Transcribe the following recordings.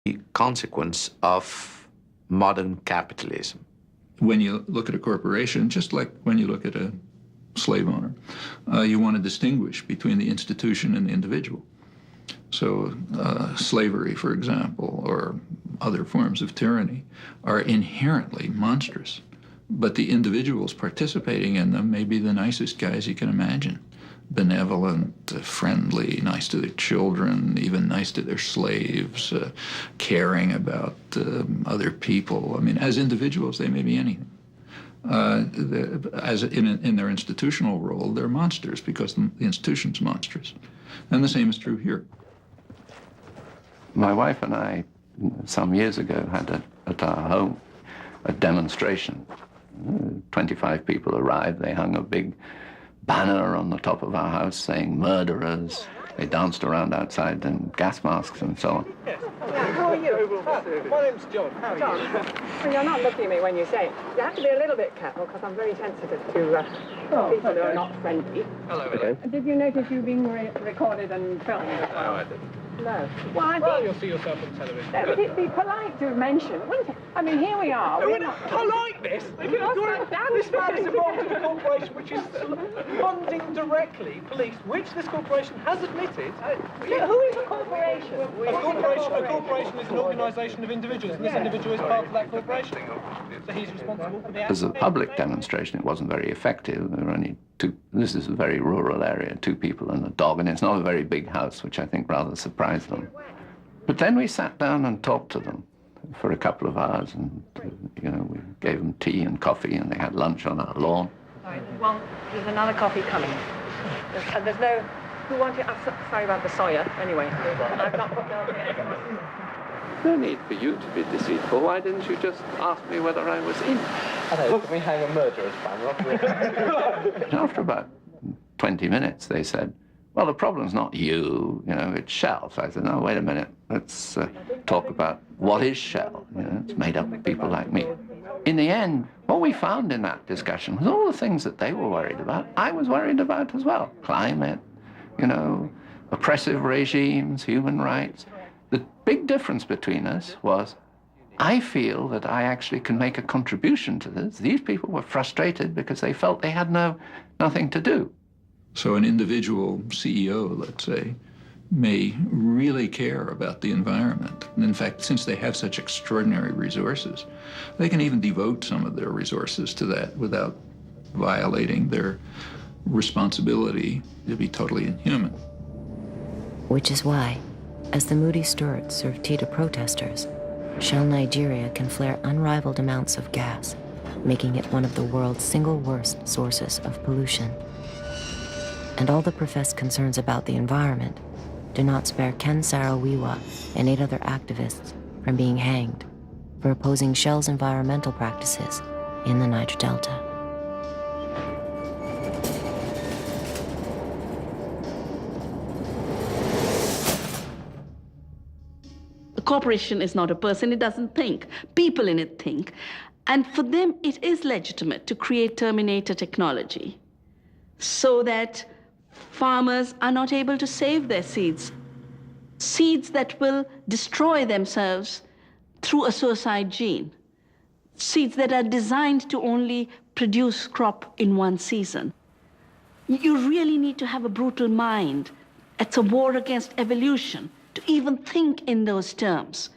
The consequence of modern capitalism. When you look at a corporation, just like when you look at a slave owner, you want to distinguish between the institution and the individual. So slavery, for example, or other forms of tyranny are inherently monstrous, but the individuals participating in them may be the nicest guys you can imagine. Benevolent, friendly, nice to their children, even nice to their slaves, caring about other people. I mean, as individuals, they may be anything. As in their institutional role, they're monsters because the institution's monstrous. And the same is true here. My wife and I, some years ago, had at our home a demonstration. 25 people arrived. They hung a big banner on the top of our house saying murderers. They danced around outside in gas masks and so on. Yes. How are you? My name's John. How are you? Well, you're not looking at me when you say it. You have to be a little bit careful because I'm very sensitive to people who are not friendly. Hello, hello. Did you notice you being recorded and filmed as well? No, I didn't. No. Well, I think... You'll see yourself on television. No, but it'd be polite to mention, wouldn't it? I mean, here we are. We're not... Politeness? This man is involved in a corporation which is funding directly police, which this corporation has admitted. Who is a corporation? A corporation is an organisation of individuals, and this individual is part of that corporation. So he's responsible for the act. As a public demonstration, it wasn't very effective. There were only two. This is a very rural area, 2 people and a dog, and it's not a very big house, which I think rather surprised them. But then we sat down and talked to them for a couple of hours, and we gave them tea and coffee, and they had lunch on our lawn. Right. Well, there's another coffee coming. There's no... Who wanted... sorry about the Sawyer, anyway. I've not put down yet. No need for you to be deceitful. Why didn't you just ask me whether I was in? Hello, can we hang a murderer's banner up? After about 20 minutes, they said, well, the problem's not you, it's Shell. So I said, no, wait a minute. Let's talk about what is Shell. It's made up of people like me. In the end, what we found in that discussion was all the things that they were worried about, I was worried about as well. Climate, oppressive regimes, human rights. The big difference between us was I feel that I actually can make a contribution to this. These people were frustrated because they felt they had nothing to do. So an individual CEO, let's say, may really care about the environment. And in fact, since they have such extraordinary resources, they can even devote some of their resources to that without violating their responsibility to be totally inhuman. Which is why, as the Moody stewards serve tea to protesters, Shell Nigeria can flare unrivaled amounts of gas, making it one of the world's single worst sources of pollution. And all the professed concerns about the environment do not spare Ken Saro-Wiwa and 8 other activists from being hanged for opposing Shell's environmental practices in the Niger Delta. A corporation is not a person, it doesn't think. People in it think. And for them, it is legitimate to create Terminator technology so that farmers are not able to save their seeds. Seeds that will destroy themselves through a suicide gene. Seeds that are designed to only produce crop in one season. You really need to have a brutal mind. It's a war against evolution to even think in those terms.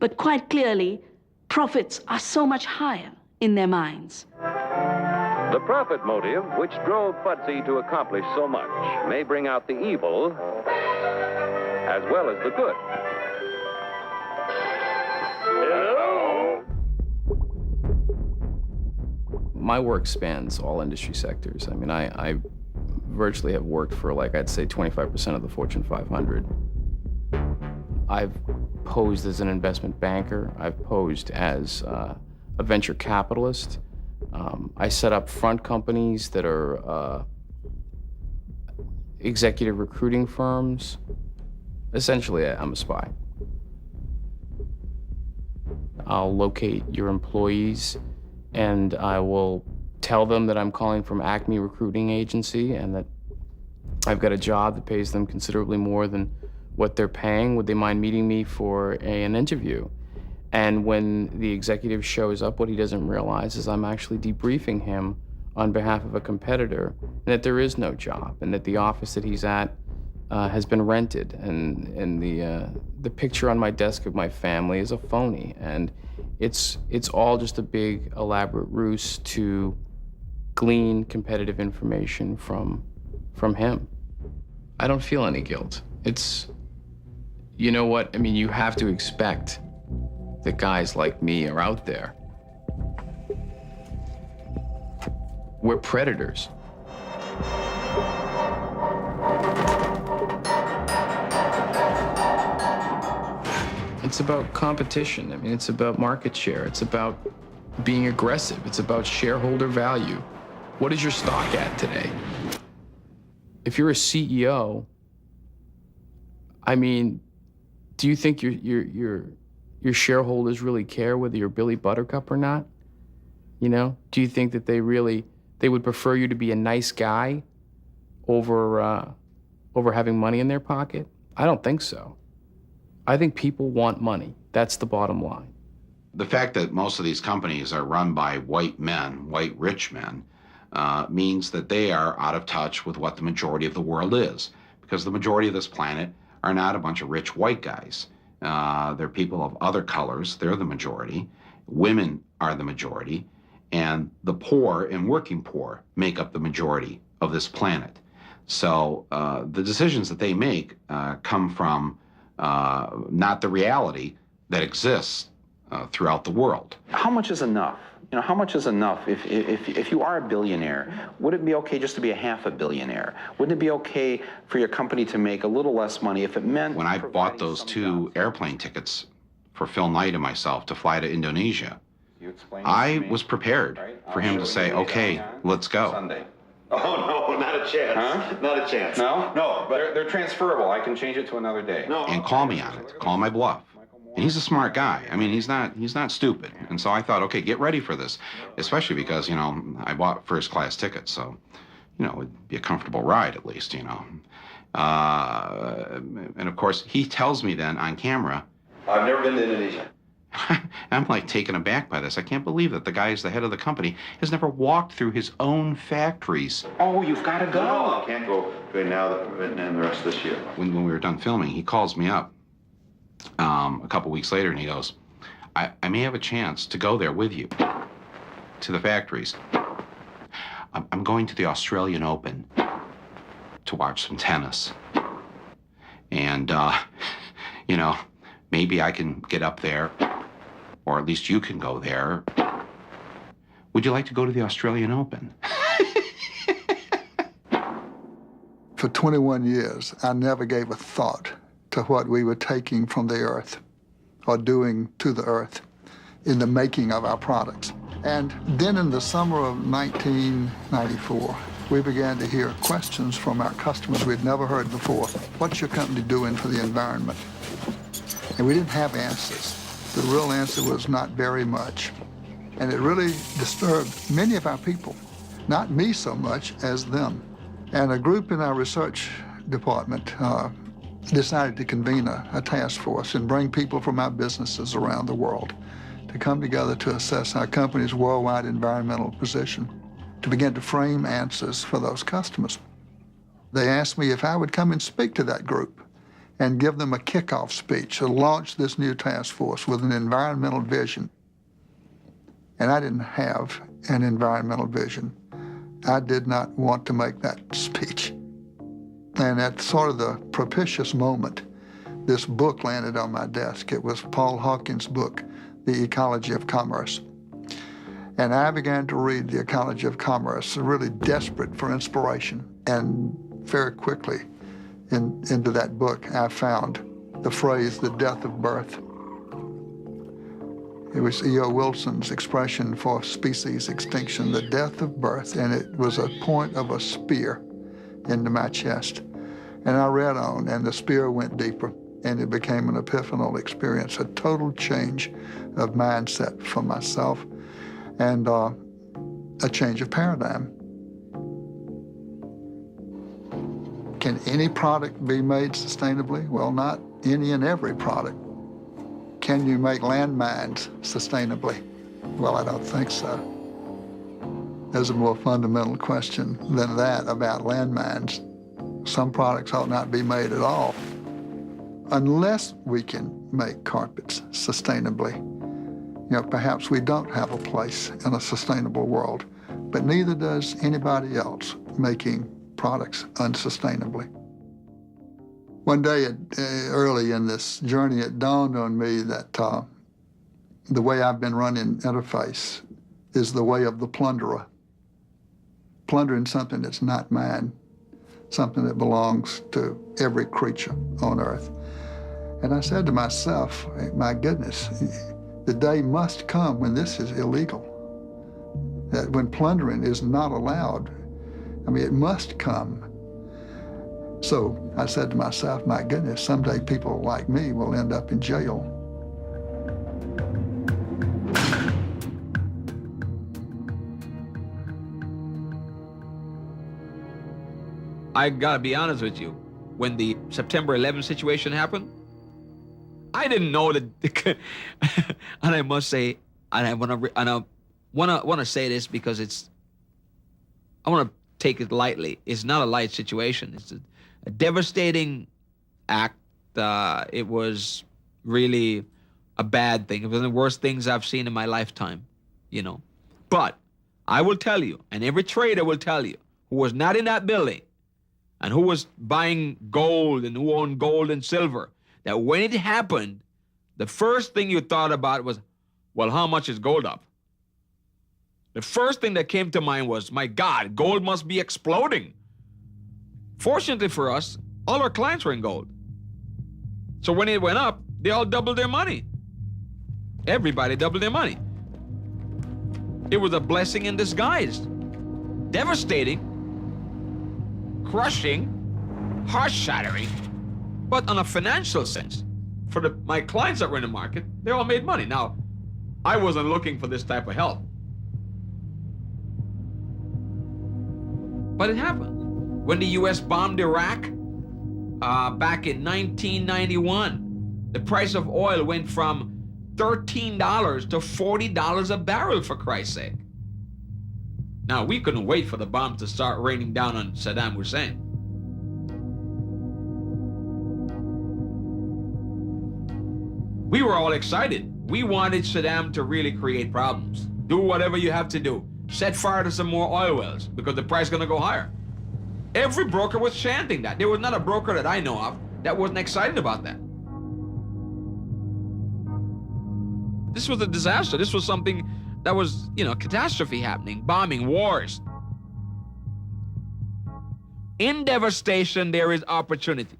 But quite clearly, profits are so much higher in their minds. The profit motive, which drove Fudsy to accomplish so much, may bring out the evil as well as the good. Hello? My work spans all industry sectors. I mean, I virtually have worked for, I'd say 25% of the Fortune 500. I've posed as an investment banker. I've posed as a venture capitalist. I set up front companies that are executive recruiting firms. Essentially, I'm a spy. I'll locate your employees and I will tell them that I'm calling from Acme Recruiting Agency and that I've got a job that pays them considerably more than what they're paying? Would they mind meeting me for an interview? And when the executive shows up, what he doesn't realize is I'm actually debriefing him on behalf of a competitor, and that there is no job, and that the office that he's at has been rented, and the picture on my desk of my family is a phony, and it's all just a big elaborate ruse to glean competitive information from him. I don't feel any guilt. It's, you know what, I mean, you have to expect that guys like me are out there. We're predators. It's about competition. I mean, it's about market share. It's about being aggressive. It's about shareholder value. What is your stock at today? If you're a CEO, I mean, do you think your shareholders really care whether you're Billy Buttercup or not? You know, do you think that they would prefer you to be a nice guy over having money in their pocket? I don't think so. I think people want money. That's the bottom line. The fact that most of these companies are run by white men, white rich men, means that they are out of touch with what the majority of the world is, because the majority of this planet are not a bunch of rich white guys. They're people of other colors. They're the majority. Women are the majority. And the poor and working poor make up the majority of this planet. So the decisions that they make come from not the reality that exists throughout the world. How much is enough? You know, how much is enough? If you are a billionaire, would it be okay just to be a half a billionaire? Wouldn't it be okay for your company to make a little less money if it meant... When I bought those 2 airplane tickets for Phil Knight and myself to fly to Indonesia, I was prepared for him to say, okay, let's go. Sunday. Oh, no, not a chance. Huh? Not a chance. No? No, but... They're transferable. I can change it to another day. No. And call me on it, call my bluff. And he's a smart guy. I mean, he's not stupid. And so I thought, okay, get ready for this, especially because, you know, I bought first class tickets, so, you know, it'd be a comfortable ride at least, you know. And of course, he tells me then on camera, I've never been to Indonesia. I'm like taken aback by this. I can't believe that the guy who's the head of the company has never walked through his own factories. Oh, you've got to go. No, I can't go between now and the rest of this year. When we were done filming, he calls me up a couple weeks later and he goes, I may have a chance to go there with you to the factories. I'm going to the Australian Open to watch some tennis. And, you know, maybe I can get up there, or at least you can go there. Would you like to go to the Australian Open? For 21 years, I never gave a thought to what we were taking from the earth or doing to the earth in the making of our products. And then in the summer of 1994, we began to hear questions from our customers we'd never heard before. What's your company doing for the environment? And we didn't have answers. The real answer was not very much. And it really disturbed many of our people, not me so much as them. And a group in our research department decided to convene a task force and bring people from our businesses around the world to come together to assess our company's worldwide environmental position, to begin to frame answers for those customers. They asked me if I would come and speak to that group and give them a kickoff speech to launch this new task force with an environmental vision. And I didn't have an environmental vision. I did not want to make that speech. And at sort of the propitious moment, this book landed on my desk. It was Paul Hawkins' book, The Ecology of Commerce. And I began to read The Ecology of Commerce, really desperate for inspiration. And very quickly, into that book, I found the phrase, the death of birth. It was E.O. Wilson's expression for species extinction, the death of birth, and it was a point of a spear into my chest. And I read on, and the spear went deeper, and it became an epiphanal experience, a total change of mindset for myself, and a change of paradigm. Can any product be made sustainably? Well, not any and every product. Can you make landmines sustainably? Well, I don't think so. There's a more fundamental question than that about landmines. Some products ought not be made at all. Unless we can make carpets sustainably, perhaps we don't have a place in a sustainable world, but neither does anybody else making products unsustainably. One day, early in this journey, it dawned on me that the way I've been running Interface is the way of the plunderer. Plundering something that's not mine, something that belongs to every creature on earth. And I said to myself, my goodness, the day must come when this is illegal, that when plundering is not allowed. I mean, it must come. So I said to myself, my goodness, someday people like me will end up in jail. I gotta be honest with you. When the September 11th situation happened, I didn't know that. And I must say, and I wanna say this because I wanna take it lightly. It's not a light situation. It's a devastating act. It was really a bad thing. It was one of the worst things I've seen in my lifetime, But I will tell you, and every trader will tell you, who was not in that building, and who was buying gold and who owned gold and silver, that when it happened, the first thing you thought about was, well, how much is gold up? The first thing that came to mind was, my God, gold must be exploding. Fortunately for us, all our clients were in gold. So when it went up, they all doubled their money. Everybody doubled their money. It was a blessing in disguise. Devastating, crushing, heart-shattering, but on a financial sense, for my clients that were in the market, they all made money. Now, I wasn't looking for this type of help. But it happened. When the US bombed Iraq back in 1991, the price of oil went from $13 to $40 a barrel, for Christ's sake. Now, we couldn't wait for the bombs to start raining down on Saddam Hussein. We were all excited. We wanted Saddam to really create problems. Do whatever you have to do. Set fire to some more oil wells because the price is going to go higher. Every broker was chanting that. There was not a broker that I know of that wasn't excited about that. This was a disaster. This was something that was, catastrophe happening, bombing, wars. In devastation, there is opportunity.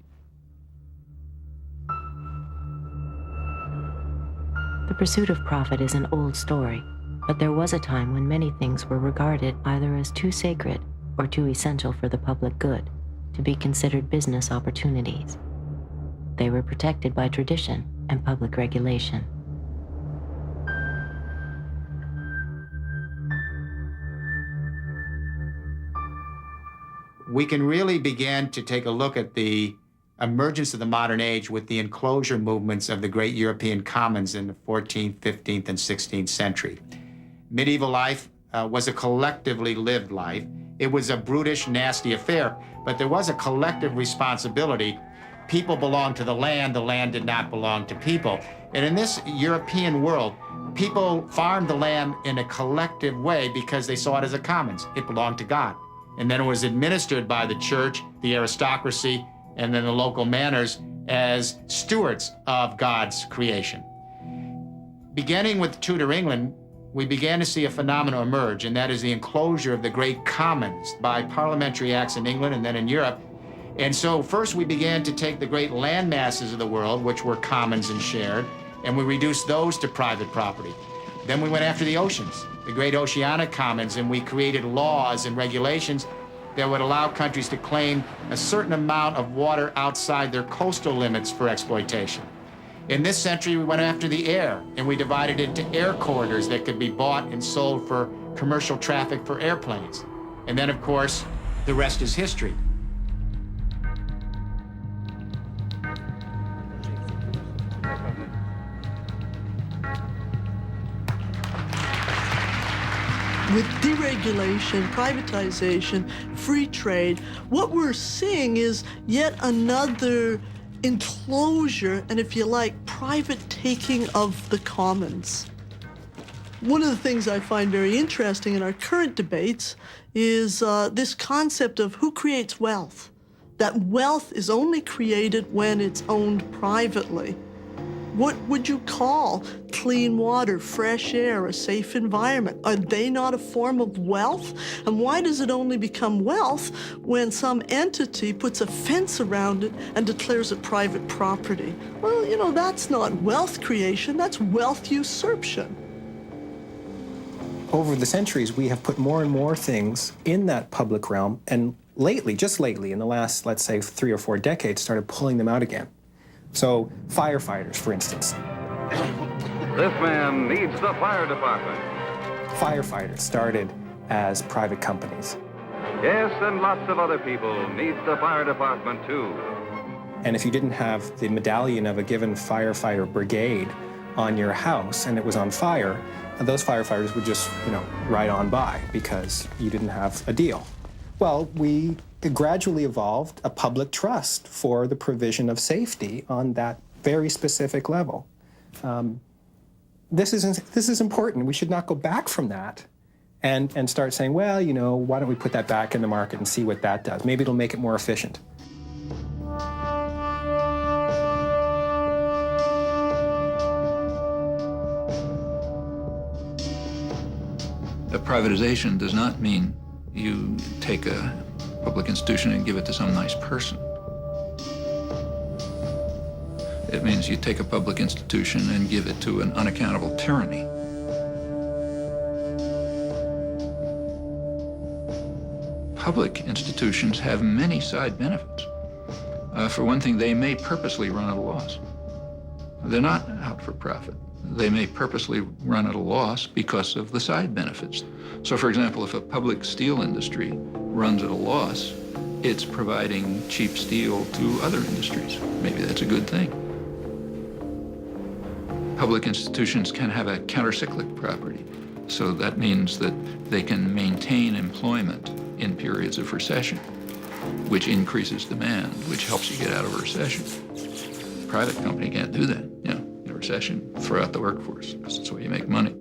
The pursuit of profit is an old story, but there was a time when many things were regarded either as too sacred or too essential for the public good to be considered business opportunities. They were protected by tradition and public regulation. We can really begin to take a look at the emergence of the modern age with the enclosure movements of the great European commons in the 14th, 15th, and 16th century. Medieval life was a collectively lived life. It was a brutish, nasty affair, but there was a collective responsibility. People belonged to the land did not belong to people. And in this European world, people farmed the land in a collective way because they saw it as a commons. It belonged to God. And then it was administered by the church, the aristocracy, and then the local manors as stewards of God's creation. Beginning with Tudor England, we began to see a phenomenon emerge, and that is the enclosure of the great commons by parliamentary acts in England and then in Europe. And so first we began to take the great land masses of the world, which were commons and shared, and we reduced those to private property. Then we went after the oceans, the great oceanic commons, and we created laws and regulations that would allow countries to claim a certain amount of water outside their coastal limits for exploitation. In this century, we went after the air, and we divided it into air corridors that could be bought and sold for commercial traffic for airplanes. And then, of course, the rest is history. With deregulation, privatization, free trade, what we're seeing is yet another enclosure and, if you like, private taking of the commons. One of the things I find very interesting in our current debates is this concept of who creates wealth. That wealth is only created when it's owned privately. What would you call clean water, fresh air, a safe environment? Are they not a form of wealth? And why does it only become wealth when some entity puts a fence around it and declares it private property? Well, you know, that's not wealth creation, that's wealth usurpation. Over the centuries, we have put more and more things in that public realm, and lately, just lately, in the last, let's say, 3 or 4 decades, started pulling them out again. So, firefighters, for instance. This man needs the fire department. Firefighters started as private companies. Yes, and lots of other people need the fire department, too. And if you didn't have the medallion of a given firefighter brigade on your house and it was on fire, those firefighters would just, ride on by because you didn't have a deal. Well, we gradually evolved a public trust for the provision of safety on that very specific level. This is important. We should not go back from that and start saying, well, why don't we put that back in the market and see what that does? Maybe it'll make it more efficient. Privatization does not mean you take a public institution and give it to some nice person. It means you take a public institution and give it to an unaccountable tyranny. Public institutions have many side benefits. For one thing, they may purposely run at a loss. They're not out for profit. They may purposely run at a loss because of the side benefits. So, for example, if a public steel industry runs at a loss, it's providing cheap steel to other industries. Maybe that's a good thing. Public institutions can have a countercyclic property. So that means that they can maintain employment in periods of recession, which increases demand, which helps you get out of a recession. A private company can't do that. In a recession, throw out the workforce, because that's where you make money.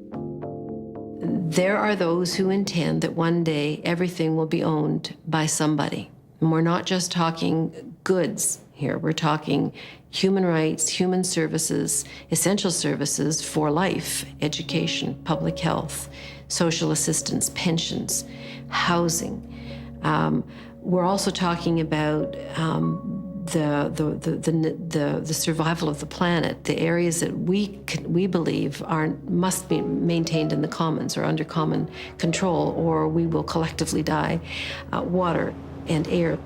There are those who intend that one day everything will be owned by somebody. And we're not just talking goods here. We're talking human rights, human services, essential services for life, education, public health, social assistance, pensions, housing. We're also talking about the survival of the planet, the areas that we believe must be maintained in the commons or under common control, or we will collectively die, water and air.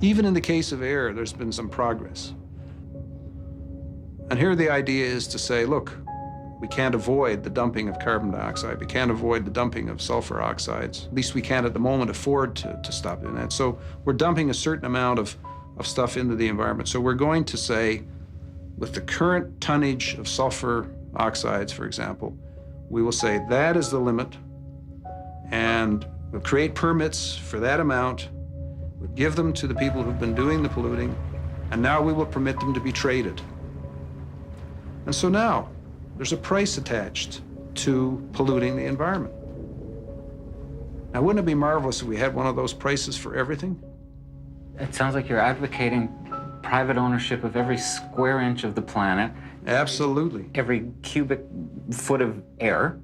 Even in the case of air, there's been some progress. And here the idea is to say, look, we can't avoid the dumping of carbon dioxide. We can't avoid the dumping of sulfur oxides. At least we can't at the moment afford to stop doing that. So we're dumping a certain amount of stuff into the environment. So we're going to say, with the current tonnage of sulfur oxides, for example, we will say that is the limit, and we'll create permits for that amount. We'll give them to the people who've been doing the polluting, and now we will permit them to be traded. And so now, there's a price attached to polluting the environment. Now, wouldn't it be marvelous if we had one of those prices for everything? It sounds like you're advocating private ownership of every square inch of the planet. Absolutely. Every cubic foot of air,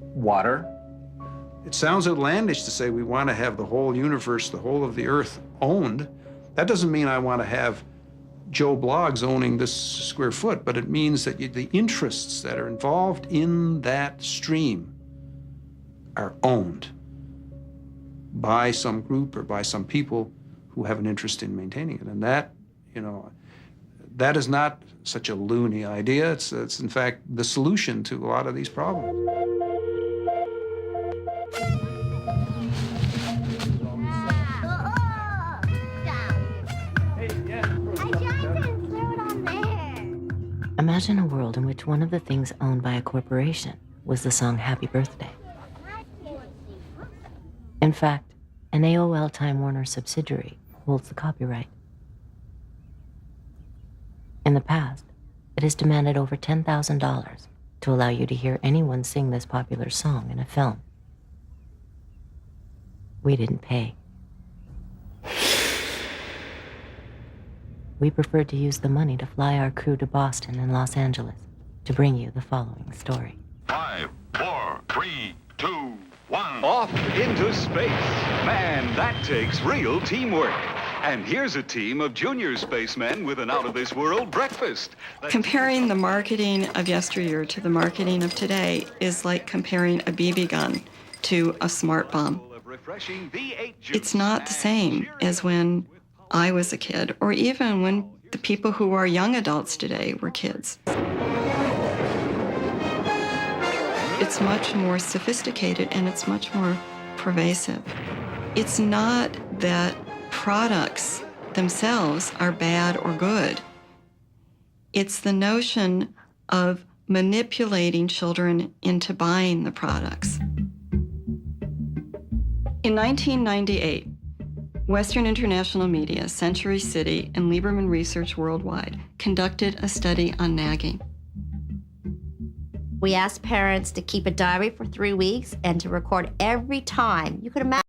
water. It sounds outlandish to say we want to have the whole universe, the whole of the earth owned. That doesn't mean I want to have Joe Bloggs owning this square foot, but it means that the interests that are involved in that stream are owned by some group or by some people who have an interest in maintaining it. And that, that is not such a loony idea. It's in fact the solution to a lot of these problems. Imagine a world in which one of the things owned by a corporation was the song Happy Birthday. In fact, an AOL Time Warner subsidiary holds the copyright. In the past, it has demanded over $10,000 to allow you to hear anyone sing this popular song in a film. We didn't pay. We preferred to use the money to fly our crew to Boston and Los Angeles to bring you the following story. 5, 4, 3, 2, 1. Off into space. Man, that takes real teamwork. And here's a team of junior spacemen with an out-of-this-world breakfast. Comparing the marketing of yesteryear to the marketing of today is like comparing a BB gun to a smart bomb. It's not the same as when I was a kid, or even when the people who are young adults today were kids. It's much more sophisticated and it's much more pervasive. It's not that products themselves are bad or good. It's the notion of manipulating children into buying the products. In 1998, Western International Media, Century City, and Lieberman Research Worldwide conducted a study on nagging. We asked parents to keep a diary for 3 weeks and to record every time. You could imagine